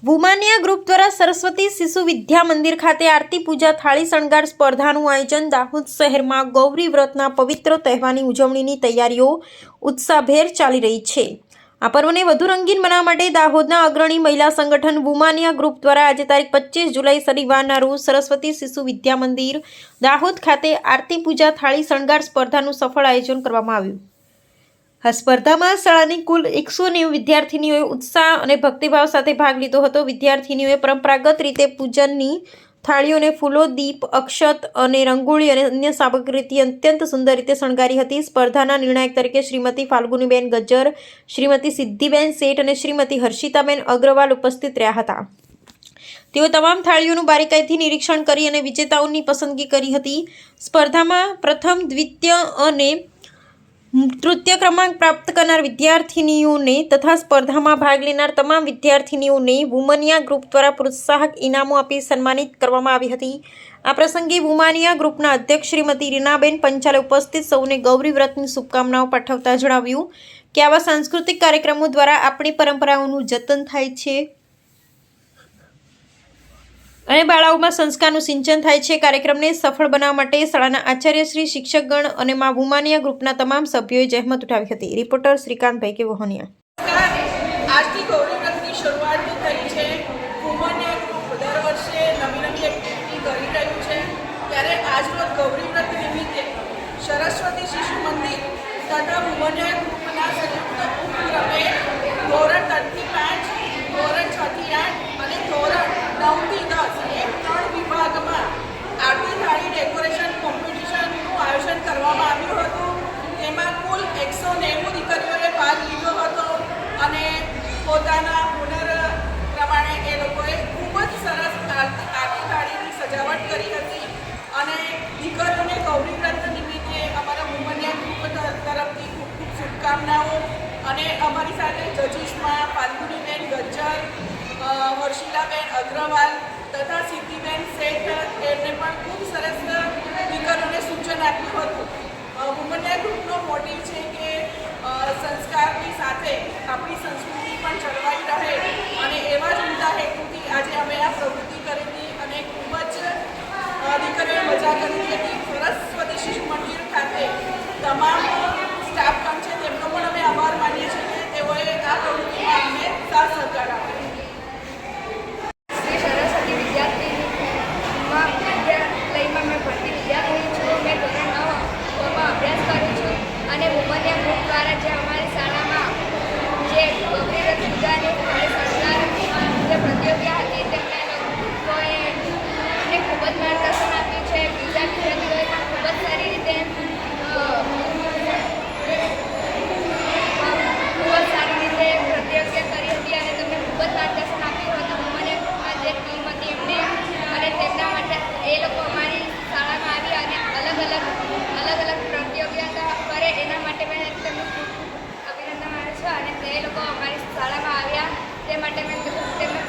વુમાનિયા group દ્વારા સરસ્વતી શિશુ વિદ્યા મંદિર ખાતે આરતી પૂજા થાળી શણગાર સ્પર્ધાનું આયોજન દાહોદ શહેરમાં ગૌરી વ્રતના પવિત્ર તહેવારની ઉજવણીની તૈયારીઓ ઉત્સાહભેર ચાલી રહી છે। આ પર્વને વધુ રંગીન બનાવવા માટે દાહોદના અગ્રણી મહિલા સંગઠન વુમાનિયા ગ્રુપ દ્વારા આજે તારીખ 25 જુલાઈ શનિવારના રોજ સરસ્વતી શિશુ વિદ્યા મંદિર દાહોદ ખાતે આરતી પૂજા થાળી શણગાર સ્પર્ધાનું સફળ આયોજન કરવામાં આવ્યું। આ સ્પર્ધામાં શાળાની કુલ 190 વિદ્યાર્થીનીઓએ ઉત્સાહ અને ભક્તિભાવ સાથે ભાગ લીધો હતો। વિદ્યાર્થીનીઓએ પરંપરાગત રીતે પૂજનની થાળીઓને ફૂલો, દીપ, અક્ષત અને રંગોળી અને અન્ય સામગ્રીથી અત્યંત સુંદર રીતે શણગારી હતી। સ્પર્ધાના નિર્ણાયક તરીકે શ્રીમતી ફાલ્ગુનીબેન ગજ્જર, શ્રીમતી સિદ્ધિબેન શેઠ અને શ્રીમતી હર્ષિતાબેન અગ્રવાલ ઉપસ્થિત રહ્યા હતા। તેઓ તમામ થાળીઓનું બારીકાઈથી નિરીક્ષણ કરી અને વિજેતાઓની પસંદગી કરી હતી। સ્પર્ધામાં પ્રથમ, દ્વિતીય અને તૃતીય ક્રમાંક પ્રાપ્ત કરનાર વિદ્યાર્થીનીઓને તથા સ્પર્ધામાં ભાગ લેનાર તમામ વિદ્યાર્થીનીઓને વુમાનિયા ગ્રુપ દ્વારા પ્રોત્સાહક ઇનામો આપી સન્માનિત કરવામાં આવી હતી। આ પ્રસંગે વુમાનિયા ગ્રુપના અધ્યક્ષ શ્રીમતી રીનાબેન પંચાલે ઉપસ્થિત સૌને ગૌરી વ્રતની શુભકામનાઓ પાઠવતા જણાવ્યું કે આવા સાંસ્કૃતિક કાર્યક્રમો દ્વારા આપણી પરંપરાઓનું જતન થાય છે અને બાળાઓમાં સંસ્કારનું સિંચન થાય છે। કાર્યક્રમને સફળ બનાવવા માટે શાળાના આચાર્યશ્રી, શિક્ષકગણ અને મા વુમાનિયા ગ્રુપના તમામ સભ્યોએ જહેમત ઉઠાવી હતી। રિપોર્ટર શ્રીકાંતભાઈ કે વહોનિયા। આજથી ગૌરી વ્રતની શરૂઆત થઈ છે। વુમાનિયા ગ્રુપ દર વર્ષે નવી એક્ટિવિટી કરી રહ્યું છે, ત્યારે આજરોજ ગૌરી વ્રત નિમિત્તે સરસ્વતી શિશુ મંદિર તથા વુમાનિયા ગ્રુપના સંયુક્ત ઉપક્રમે ધોરણ 3 થી 5, ધોરણ 6 થી 8 અને ધોરણ 9 થી 10 એમ 3 વિભાગમાં આરતી થાળી ડેકોરેશન કોમ્પિટિશનનું આયોજન કરવામાં આવ્યું હતું। તેમાં કુલ 190 દીકરીઓએ ભાગ લીધો હતો અને પોતાના હુનર પ્રમાણે એ લોકોએ ખૂબ જ સરસ આરતી થાળીની સજાવટ કરી હતી અને દીકરીઓને ગૌરી વ્રત નિમિત્તે અમારા વુમાનિયા ગ્રુપ તરફથી ખૂબ ખૂબ શુભકામનાઓ। અને અમારી સાથે જજીસમાં ફાલ્ગુનીબેન ગજ્જર, હર્ષિલાબેન અગ્રવાલ તથા સિદ્ધિબેન શેઠ એમને પણ ખૂબ સરસ દીકરીઓને સૂચન આપ્યું હતું। વુમાનિયા ગ્રુપનો મોટિવ છે કે સંસ્કારની સાથે આપણી સંસ્કૃતિ પણ જળવાઈ રહે અને એવા જ ઉમદા હેતુથી આજે અમે આ પ્રવૃત્તિ કરી હતી અને ખૂબ જ દીકરીઓએ મજા કરી હતી। સરસ્વતી શિશુ મંદિર ખાતે તમામ સ્ટાફગણ છે તેમનો પણ અમે આભાર માનીએ છીએ કે તેઓએ આ પ્રવૃત્તિમાં અમને સાથ સહકાર આપ્યો। અને વુમાનિયા ગ્રુપ દ્વારા જે અમારી શાળામાં જે ગૌરી વ્રત પૂજાની જે પ્રતિયોગિતા હતી તેમના લોકોએ અમને ખૂબ જ માર્ગદર્શન આપ્યું છે। બીજા વિદ્યાર્થીઓએ પણ ખૂબ જ સારી રીતે પ્રતિયોગિતા કરી હતી અને તેમને ખૂબ જ માર્ગદર્શન આપ્યું હતું। વુમાનિયા ગ્રુપમાં જે ટીમ હતી એમને અને તેમના માટે એ લોકો અમારી શાળામાં આવી અને અલગ અલગ પ્રતિયોગિતા કરે એના માટે મેં તેમને ખૂબ અભિનંદન માનું છું અને તે લોકો અમારી શાળામાં આવ્યા તે માટે મેં તેમને